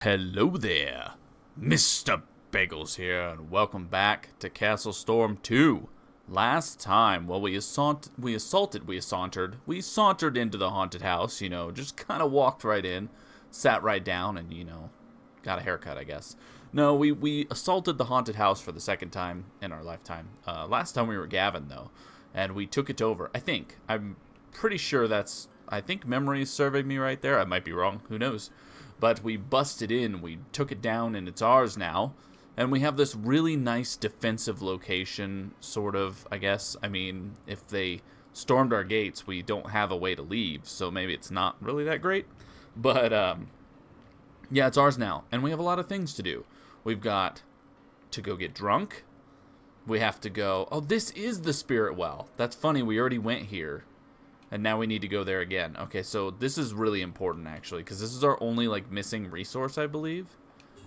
Hello there, Mr. Bagels here, and welcome back to CastleStorm 2. Last time, well, we sauntered into the haunted house, just kind of walked right in, sat right down, and, got a haircut, I guess. No, we assaulted the haunted house for the second time in our lifetime. Last time we were Gavin, though, and we took it over, I think. I'm pretty sure I think memory is serving me right there. I might be wrong, who knows. But we busted in, we took it down, and it's ours now. And we have this really nice defensive location, sort of, I guess. I mean, if they stormed our gates, we don't have a way to leave, so maybe it's not really that great. But, yeah, it's ours now. And we have a lot of things to do. We've got to go get drunk. We have to go... Oh, this is the Spirit Well. That's funny, we already went here. And now we need to go there again. Okay, so this is really important, actually, because this is our only, missing resource, I believe.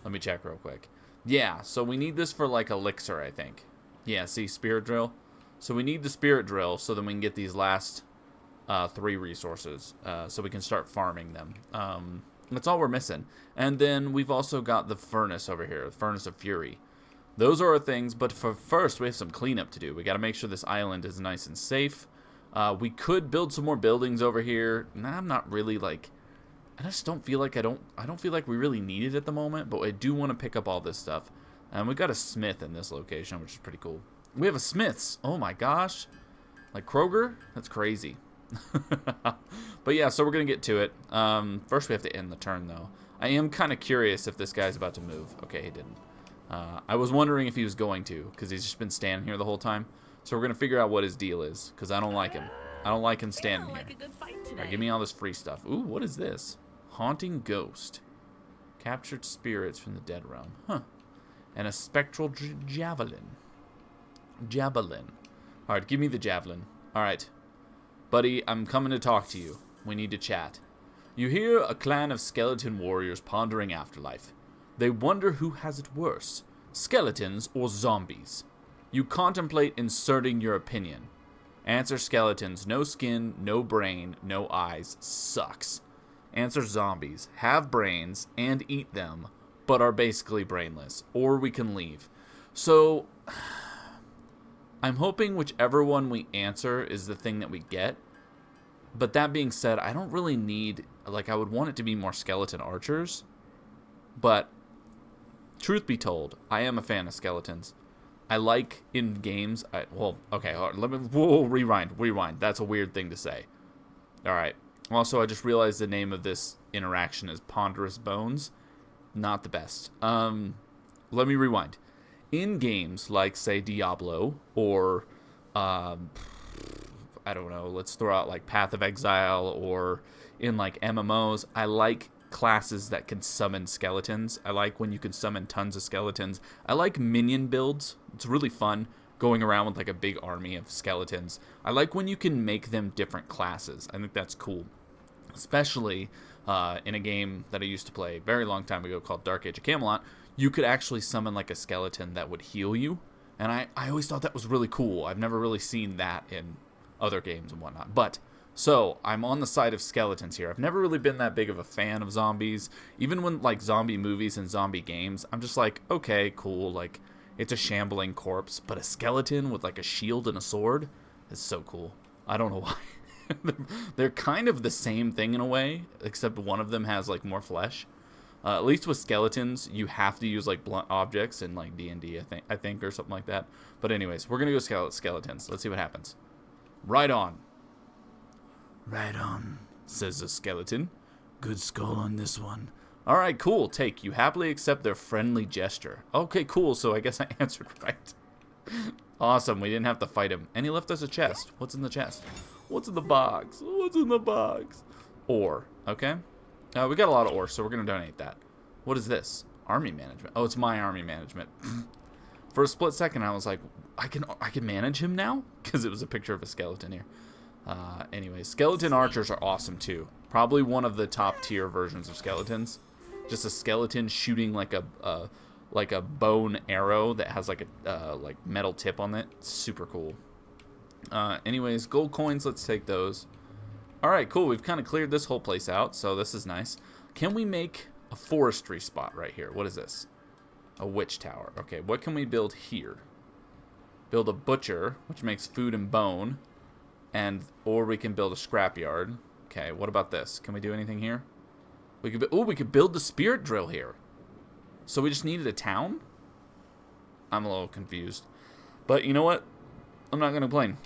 Let me check real quick. Yeah, so we need this for, elixir, I think. Yeah, see, Spirit Drill. So we need the Spirit Drill so then we can get these last 3 resources, so we can start farming them. That's all we're missing. And then we've also got the Furnace over here, the Furnace of Fury. Those are our things, but for first, we have some cleanup to do. We got to make sure this island is nice and safe. We could build some more buildings over here. Nah, I'm not really I just don't feel like I don't feel like we really need it at the moment, but I do want to pick up all this stuff. And we got a smith in this location, which is pretty cool. We have a smith's. Oh my gosh. Like Kroger? That's crazy. But yeah, so we're going to get to it. First we have to end the turn though. I am kind of curious if this guy's about to move. Okay, he didn't. I was wondering if he was going to, because he's just been standing here the whole time. So we're going to figure out what his deal is, because I don't like him. I don't like him standing here. Alright, give me all this free stuff. Ooh, what is this? Haunting Ghost. Captured spirits from the dead realm. Huh. And a spectral javelin. Alright, give me the javelin. Alright. Buddy, I'm coming to talk to you. We need to chat. You hear a clan of skeleton warriors pondering afterlife. They wonder who has it worse, skeletons or zombies. You contemplate inserting your opinion. Answer skeletons, no skin, no brain, no eyes, sucks. Answer zombies, have brains and eat them, but are basically brainless. Or we can leave. So, I'm hoping whichever one we answer is the thing that we get. But that being said, I don't really need, I would want it to be more skeleton archers. But, truth be told, I am a fan of skeletons. I like in games, rewind. That's a weird thing to say. Alright. Also, I just realized the name of this interaction is Ponderous Bones. Not the best. Let me rewind. In games like, say, Diablo, or, I don't know, let's throw out, Path of Exile, or in, MMOs, I like classes that can summon skeletons. I like when you can summon tons of skeletons. I like minion builds. It's really fun going around with a big army of skeletons. I like when you can make them different classes. I think that's cool. Especially in a game that I used to play a very long time ago called Dark Age of Camelot, you could actually summon a skeleton that would heal you. And I always thought that was really cool. I've never really seen that in other games and whatnot. But so, I'm on the side of skeletons here. I've never really been that big of a fan of zombies. Even when, zombie movies and zombie games, I'm just okay, cool, it's a shambling corpse. But a skeleton with, a shield and a sword is so cool. I don't know why. They're kind of the same thing in a way, except one of them has, more flesh. At least with skeletons, you have to use, blunt objects in, D&D, I think, or something like that. But anyways, we're going to go skeletons. Let's see what happens. Right on. Right on, says the skeleton. Good skull on this one. Alright, cool, take. You happily accept their friendly gesture. Okay, cool, so I guess I answered right. Awesome, we didn't have to fight him. And he left us a chest. What's in the chest? What's in the box? What's in the box? Ore, okay. We got a lot of ore, so we're going to donate that. What is this? Army management. Oh, it's my army management. For a split second, I was like, I can manage him now? Because it was a picture of a skeleton here. Anyways, skeleton archers are awesome too. Probably one of the top tier versions of skeletons. Just a skeleton shooting like a bone arrow that has a metal tip on it. Super cool. Anyways, gold coins, let's take those. Alright, cool. We've kind of cleared this whole place out, so this is nice. Can we make a forestry spot right here. What is this? A witch tower. Okay, what can we build here? Build a butcher, which makes food and bone, or we can build a scrapyard. Okay, what about this? Can we do anything here? We could build the spirit drill here. So we just needed a town? I'm a little confused. But you know what? I'm not going to complain.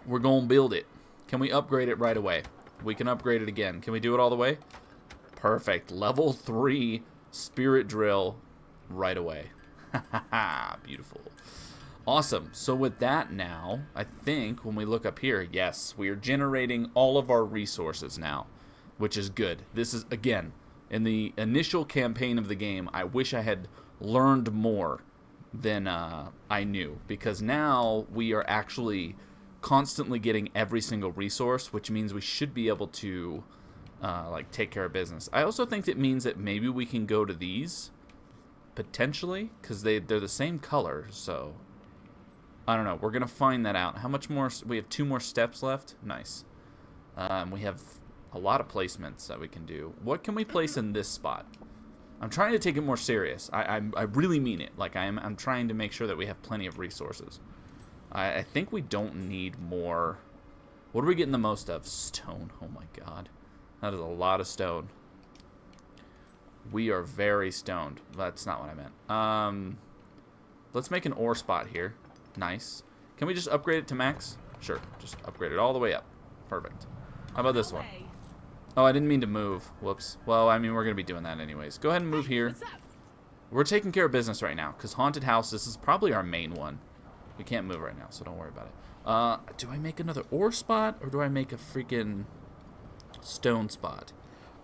We're going to build it. Can we upgrade it right away? We can upgrade it again. Can we do it all the way? Perfect. Level 3 spirit drill right away. Beautiful. Awesome. So with that now, I think when we look up here, yes, we are generating all of our resources now, which is good. This is, again, in the initial campaign of the game, I wish I had learned more than I knew, because now we are actually constantly getting every single resource, which means we should be able to like take care of business. I also think it means that maybe we can go to these potentially, because they're the same color. So I don't know. We're gonna find that out. How much more? We have 2 more steps left. Nice. We have a lot of placements that we can do. What can we place in this spot? I'm trying to take it more serious. I really mean it. Like I'm trying to make sure that we have plenty of resources. I think we don't need more. What are we getting the most of? Stone. Oh my god. That is a lot of stone. We are very stoned. That's not what I meant. Let's make an ore spot here. Nice. Can we just upgrade it to max? Sure. Just upgrade it all the way up. Perfect. How about this one? Oh, I didn't mean to move. Whoops. Well, I mean, we're going to be doing that anyways. Go ahead and move here. We're taking care of business right now, because haunted house, this is probably our main one. We can't move right now, so don't worry about it. Do I make another ore spot, or do I make a freaking stone spot?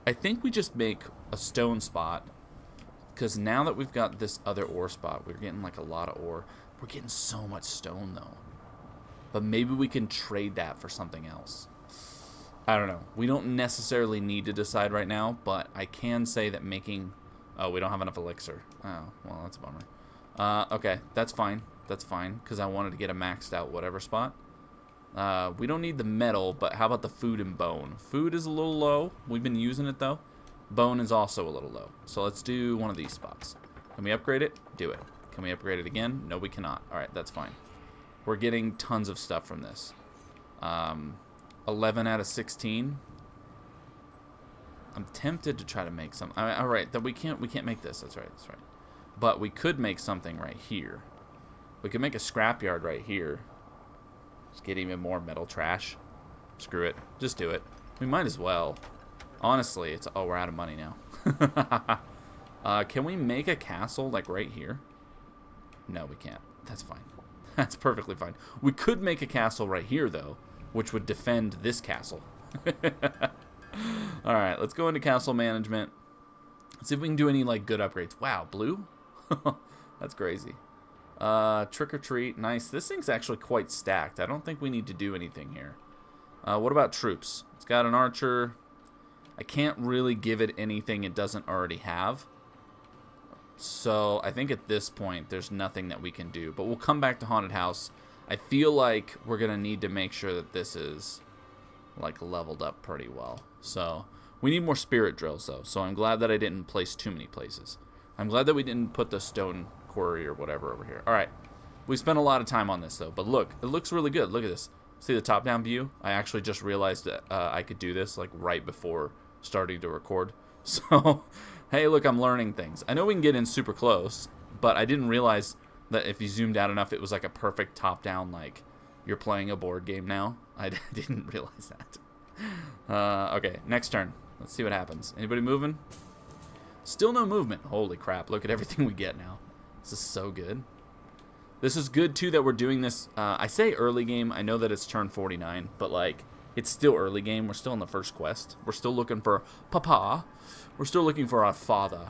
I think we just make a stone spot, because now that we've got this other ore spot, we're getting like a lot of ore. We're getting so much stone, though. But maybe we can trade that for something else. I don't know. We don't necessarily need to decide right now, but I can say that making... Oh, we don't have enough elixir. Oh, well, that's a bummer. Okay, that's fine. That's fine, because I wanted to get a maxed out whatever spot. We don't need the metal, but how about the food and bone? Food is a little low. We've been using it, though. Bone is also a little low. So let's do one of these spots. Can we upgrade it? Do it. Can we upgrade it again? No, we cannot. All right, that's fine. We're getting tons of stuff from this. 11 out of 16. I'm tempted to try to make some. All right, that we can't make this. That's right. That's right. But we could make something right here. We could make a scrapyard right here. Just get even more metal trash. Screw it. Just do it. We might as well. Honestly, it's... Oh, we're out of money now. Can we make a castle, like, right here? No, we can't. That's fine. That's perfectly fine. We could make a castle right here, though, which would defend this castle. Alright, let's go into castle management. Let's see if we can do any, like, good upgrades. Wow, blue? That's crazy. Trick or treat. Nice. This thing's actually quite stacked. I don't think we need to do anything here. What about troops? It's got an archer. I can't really give it anything it doesn't already have. So I think at this point there's nothing that we can do. But we'll come back to haunted house. I feel like we're going to need to make sure that this is like leveled up pretty well. So we need more spirit drills though. So I'm glad that I didn't place too many places. I'm glad that we didn't put the stone quarry or whatever over here. All right. We spent a lot of time on this though. But look, it looks really good. Look at this. See the top down view? I actually just realized that I could do this like right before starting to record. So, hey, look, I'm learning things. I know we can get in super close, but I didn't realize that if you zoomed out enough, it was like a perfect top-down, like, you're playing a board game now. I didn't realize that. Okay, next turn. Let's see what happens. Anybody moving? Still no movement. Holy crap, look at everything we get now. This is so good. This is good, too, that we're doing this. I say early game. I know that it's turn 49, but, like, it's still early game. We're still in the first quest. We're still looking for Papa. We're still looking for our father.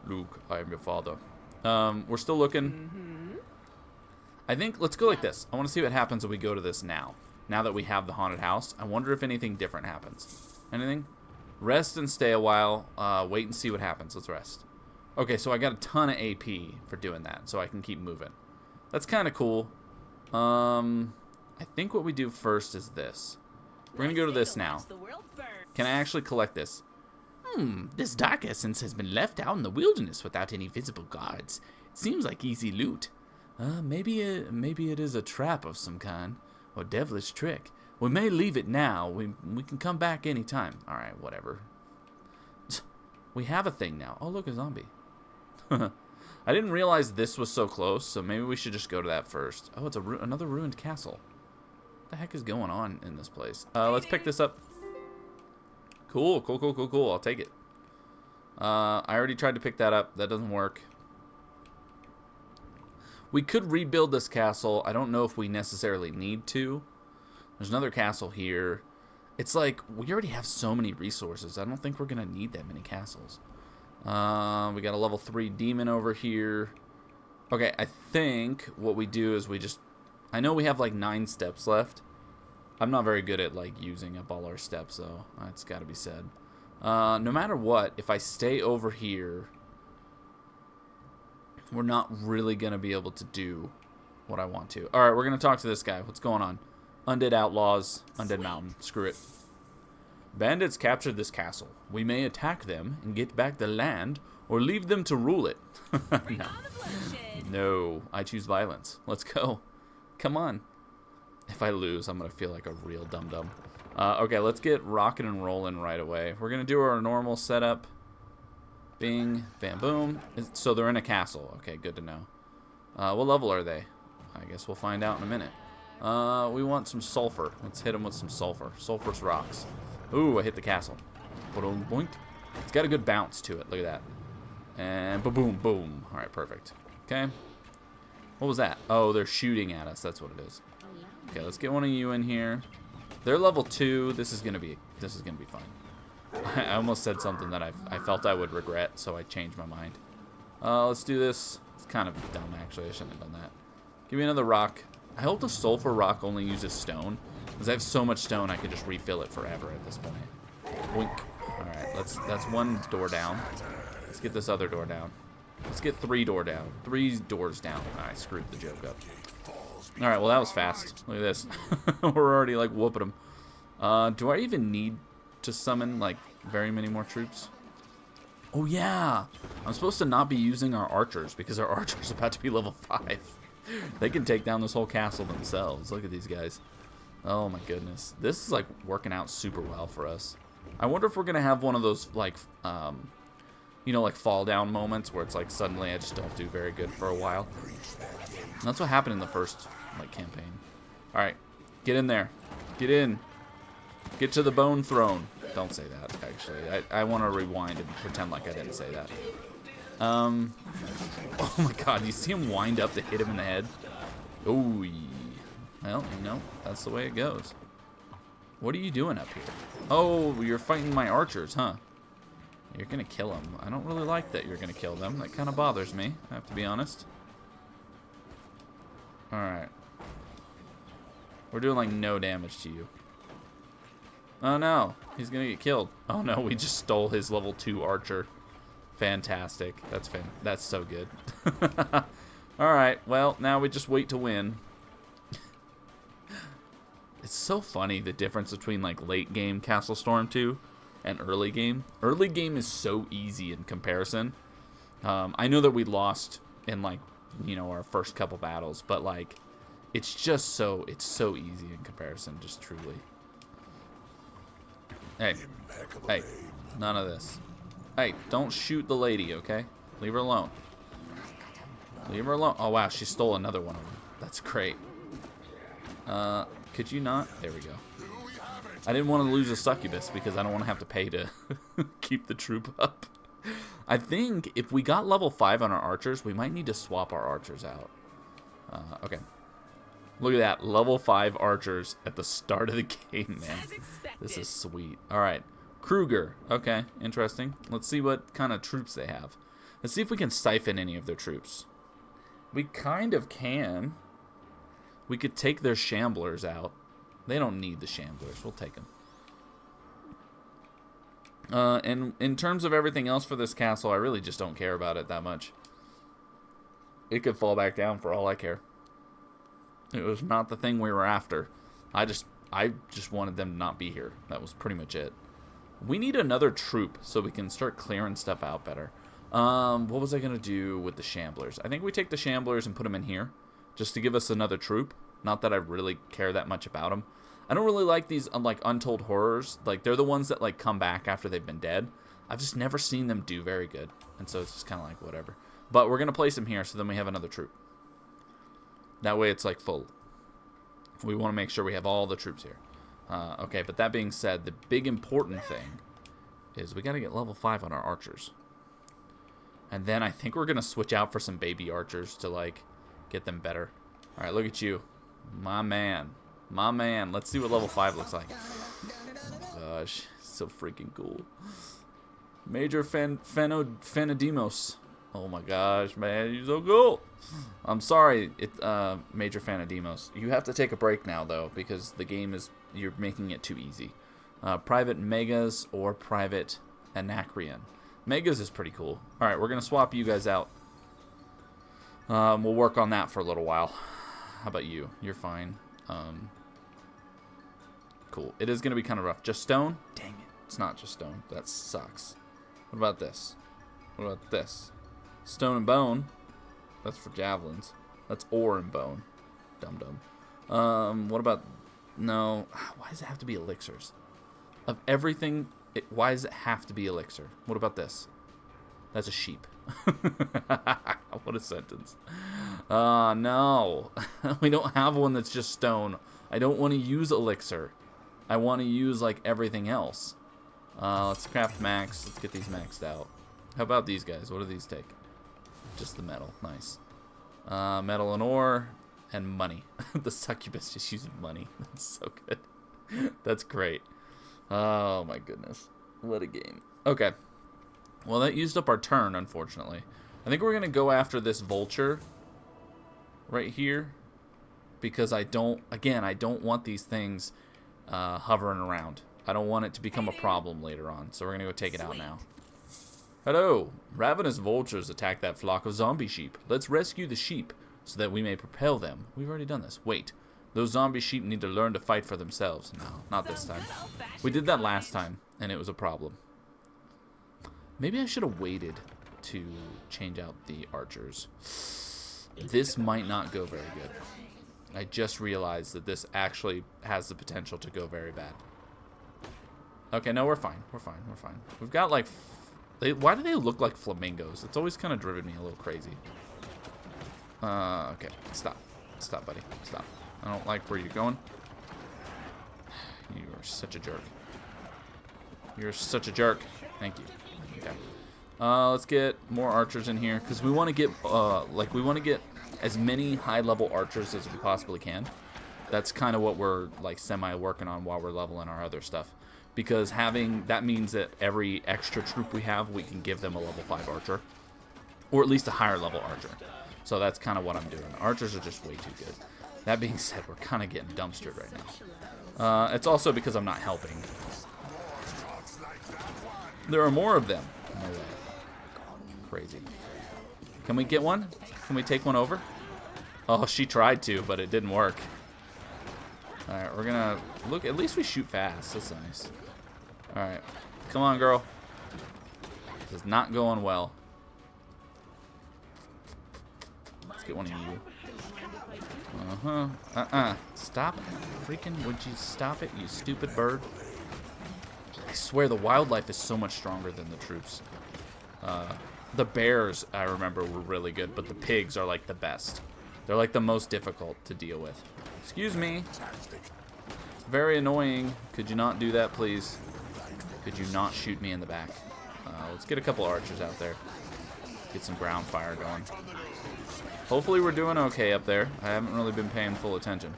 Luke, I am your father. We're still looking. I think, let's go like this. I want to see what happens when we go to this now. Now that we have the haunted house. I wonder if anything different happens. Anything? Rest and stay a while. Wait and see what happens. Let's rest. Okay, so I got a ton of AP for doing that. So I can keep moving. That's kind of cool. I think what we do first is this. We're going to go to this now. Can I actually collect this? This dark essence has been left out in the wilderness without any visible guards. It seems like easy loot. Maybe it is a trap of some kind, or devilish trick. We may leave it now. We can come back anytime. All right, whatever. We have a thing now. Oh, look, a zombie. I didn't realize this was so close, so maybe we should just go to that first. Oh, it's another ruined castle. What the heck is going on in this place? Let's pick this up. Cool. I'll take it. I already tried to pick that up. That doesn't work. We could rebuild this castle. I don't know if we necessarily need to. There's another castle here. It's like, we already have so many resources. I don't think we're going to need that many castles. We got a level 3 demon over here. Okay, I think what we do is we just... I know we have like 9 steps left. I'm not very good at like using up all our steps, though. That's got to be said. No matter what, if I stay over here, we're not really going to be able to do what I want to. Alright, we're going to talk to this guy. What's going on? Undead Outlaws, Undead Mountain. Screw it. Bandits captured this castle. We may attack them and get back the land, or leave them to rule it. No. No, I choose violence. Let's go. Come on. If I lose, I'm going to feel like a real dum-dum. Okay, let's get rocking and rolling right away. We're going to do our normal setup. Bing, bam, boom. So they're in a castle. Okay, good to know. What level are they? I guess we'll find out in a minute. We want some sulfur. Let's hit them with some sulfur. Sulfurous rocks. Ooh, I hit the castle. Boom, boink. It's got a good bounce to it. Look at that. And boom, boom. All right, perfect. Okay. What was that? Oh, they're shooting at us. That's what it is. Okay, let's get one of you in here. They're level 2. This is gonna be fun. I almost said something that I felt I would regret, so I changed my mind. Let's do this. It's kind of dumb, actually. I shouldn't have done that. Give me another rock. I hope the sulfur rock only uses stone, because I have so much stone I could just refill it forever at this point. Wink. All right, that's one door down. Let's get this other door down. Let's get 3 doors down. 3 doors down. I screwed the joke up. All right, well that was fast. Look at this. We're already like whooping them. Do I even need to summon like very many more troops? Oh yeah, I'm supposed to not be using our archers because our archers are about to be level 5. They can take down this whole castle themselves. Look at these guys. Oh my goodness. This is like working out super well for us. I wonder if we're going to have one of those like, you know, like fall down moments where it's like suddenly I just don't do very good for a while. And that's what happened in the first like campaign. All right, get in there. Get in. Get to the bone throne. Don't say that, actually. I want to rewind and pretend like I didn't say that. Oh my god, you see him wind up to hit him in the head? Ooh. Well, you know, that's the way it goes. What are you doing up here? Oh, you're fighting my archers, huh? You're gonna kill them. I don't really like that you're gonna kill them. That kind of bothers me, I have to be honest. Alright. We're doing like no damage to you. Oh no, he's gonna get killed. Oh no, we just stole his level 2 archer. Fantastic. That's so good. Alright, well, now we just wait to win. It's so funny the difference between like late game CastleStorm 2 and early game. Early game is so easy in comparison. I know that we lost in like, you know, our first couple battles, but like it's just so easy in comparison, just truly. Hey, none of this. Hey, don't shoot the lady, okay? Leave her alone. Leave her alone. Oh wow, she stole another one of them. That's great. Could you not? There we go. I didn't want to lose a succubus because I don't want to have to pay to keep the troop up. I think if we got level 5 on our archers, we might need to swap our archers out. Okay. Look at that. Level 5 archers at the start of the game, man. This is sweet. Alright. Kruger. Okay, interesting. Let's see what kind of troops they have. Let's see if we can siphon any of their troops. We kind of can. We could take their shamblers out. They don't need the shamblers. We'll take them. And in terms of everything else for this castle, I really just don't care about it that much. It could fall back down for all I care. It was not the thing we were after. I just wanted them to not be here. That was pretty much it. We need another troop so we can start clearing stuff out better. What was I going to do with the Shamblers? I think we take the Shamblers and put them in here just to give us another troop. Not that I really care that much about them. I don't really like these like Untold Horrors. Like, they're the ones that like come back after they've been dead. I've just never seen them do very good. And so it's just kind of like whatever. But we're going to place them here so then we have another troop. That way it's like full. We want to make sure we have all the troops here. Okay, but that being said, the big important thing is we got to get level 5 on our archers. And then I think we're going to switch out for some baby archers to like get them better. All right, look at you. My man. My man. Let's see what level 5 looks like. Oh, gosh. So freaking cool. Major Fanadimos. Oh my gosh, man. You're so cool. I'm sorry, Major Fanadimos. You have to take a break now, though, because the game is... You're making it too easy. Private Megas or Private Anacreon. Megas is pretty cool. All right, we're going to swap you guys out. We'll work on that for a little while. How about you? You're fine. Cool. It is going to be kind of rough. Just stone? Dang it. It's not just stone. That sucks. What about this? What about this? Stone and bone. That's for javelins. That's ore and bone. Dum-dum. What about... No. Why does it have to be elixirs? Of everything, why does it have to be elixir? What about this? That's a sheep. What a sentence. No. We don't have one that's just stone. I don't want to use elixir. I want to use, like, everything else. Let's craft max. Let's get these maxed out. How about these guys? What do these take? Just the metal. Nice. Metal and ore and money. The succubus just uses money. That's so good. That's great. Oh, my goodness. What a game. Okay. Well, that used up our turn, unfortunately. I think we're going to go after this vulture right here because I don't want these things hovering around. I don't want it to become a problem later on, so we're going to go take it out now. Hello. Ravenous vultures attack that flock of zombie sheep. Let's rescue the sheep so that we may propel them. We've already done this. Wait. Those zombie sheep need to learn to fight for themselves. No, not this time. We did that last time, and it was a problem. Maybe I should have waited to change out the archers. This might not go very good. I just realized that this actually has the potential to go very bad. Okay, no, we're fine. We're fine. We're fine. We've got, like... why do they look like flamingos? It's always kind of driven me a little crazy. Okay. Stop. Stop, buddy. Stop. I don't like where you're going. You are such a jerk. You're such a jerk. Thank you. Okay. Let's get more archers in here because we want to get we want to get as many high-level archers as we possibly can. That's kind of what we're like semi-working on while we're leveling our other stuff. Because that means that every extra troop we have, we can give them a level 5 archer. Or at least a higher level archer. So that's kind of what I'm doing. Archers are just way too good. That being said, we're kind of getting dumpstered right now. It's also because I'm not helping. There are more of them. No way. Crazy. Can we get one? Can we take one over? Oh, she tried to, but it didn't work. Alright, we're gonna look. At least we shoot fast. That's nice. Alright. Come on, girl. This is not going well. Let's get one of you. Stop it. Freaking, would you stop it, you stupid bird? I swear the wildlife is so much stronger than the troops. The bears, I remember, were really good, but the pigs are like the best. They're like the most difficult to deal with. Excuse me. It's very annoying. Could you not do that, please? Could you not shoot me in the back? Let's get a couple archers out there. Get some ground fire going. Hopefully we're doing okay up there. I haven't really been paying full attention.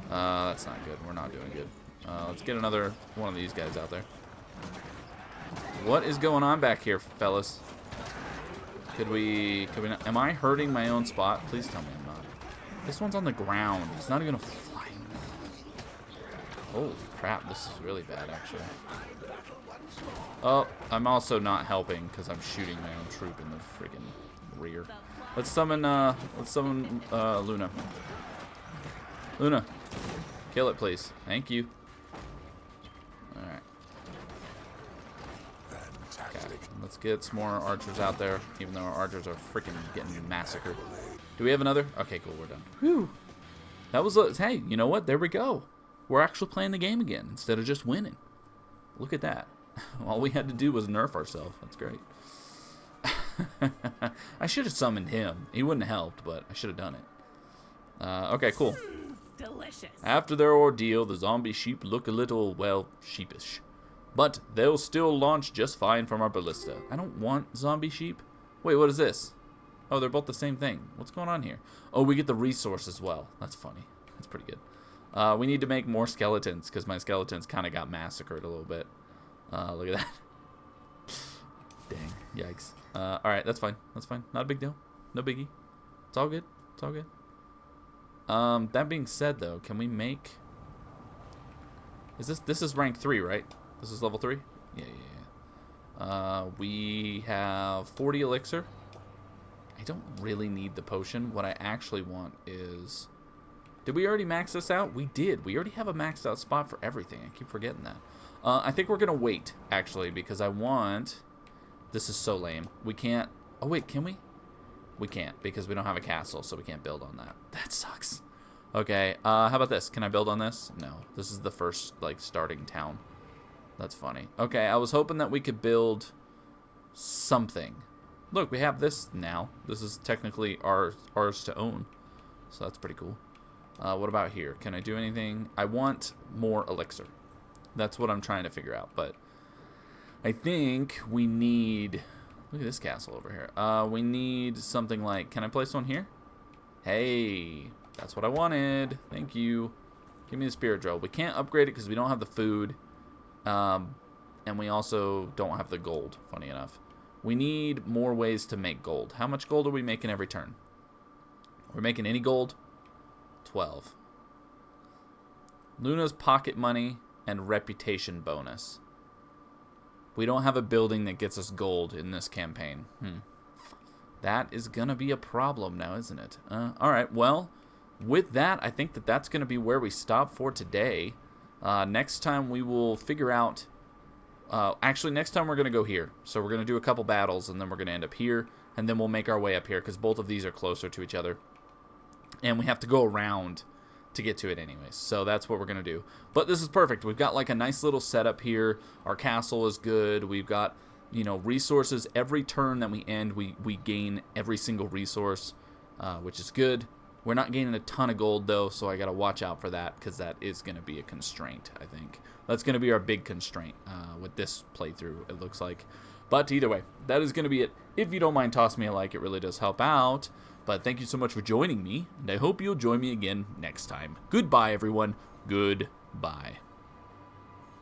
That's not good. We're not doing good. Let's get another one of these guys out there. What is going on back here, fellas? Could we not? Am I hurting my own spot? Please tell me I'm not. This one's on the ground. He's not even gonna fly. Holy crap, this is really bad, actually. Oh, I'm also not helping because I'm shooting my own troop in the friggin' rear. Let's summon Luna. Luna, kill it, please. Thank you. Alright. Let's get some more archers out there, even though our archers are freaking getting massacred. Do we have another? Okay, cool, we're done. Whew. That was, hey, you know what? There we go. We're actually playing the game again instead of just winning. Look at that. All we had to do was nerf ourselves. That's great. I should have summoned him. He wouldn't have helped, but I should have done it. Okay, cool. Delicious. After their ordeal, the zombie sheep look a little, well, sheepish. But they'll still launch just fine from our ballista. I don't want zombie sheep. Wait, what is this? Oh, they're both the same thing. What's going on here? Oh, we get the resource as well. That's funny. That's pretty good. We need to make more skeletons because my skeletons kind of got massacred a little bit. Look at that. Dang. Yikes. Alright, that's fine. That's fine. Not a big deal. No biggie. It's all good. It's all good. That being said, though, can we make... This is rank 3, right? This is level 3? Yeah. We have 40 elixir. I don't really need the potion. What I actually want is... Did we already max this out? We did. We already have a maxed out spot for everything. I keep forgetting that. I think we're going to wait, actually, because I want... This is so lame. We can't... Oh, wait, can we? We can't, because we don't have a castle, so we can't build on that. That sucks. Okay, how about this? Can I build on this? No. This is the first, like, starting town. That's funny. Okay, I was hoping that we could build something. Look, we have this now. This is technically ours to own. So that's pretty cool. What about here? Can I do anything? I want more elixir. That's what I'm trying to figure out. But I think we need... Look at this castle over here. We need something like... Can I place one here? Hey, that's what I wanted. Thank you. Give me the spirit drill. We can't upgrade it because we don't have the food. And we also don't have the gold, funny enough. We need more ways to make gold. How much gold are we making every turn? Are we making any gold? 12. Luna's pocket money and reputation bonus. We don't have a building that gets us gold in this campaign. That is going to be a problem now, isn't it? Alright, well, with that, I think that that's going to be where we stop for today. Next time we will figure out... actually, next time we're going to go here. So we're going to do a couple battles, and then we're going to end up here. And then we'll make our way up here, because both of these are closer to each other. And we have to go around to get to it anyways. So that's what we're going to do. But this is perfect. We've got like a nice little setup here. Our castle is good. We've got, you know, resources. Every turn that we end, we gain every single resource, which is good. We're not gaining a ton of gold, though, so I got to watch out for that because that is going to be a constraint, I think. That's going to be our big constraint with this playthrough, it looks like. But either way, that is going to be it. If you don't mind tossing me a like, it really does help out. But thank you so much for joining me, and I hope you'll join me again next time. Goodbye, everyone. Goodbye.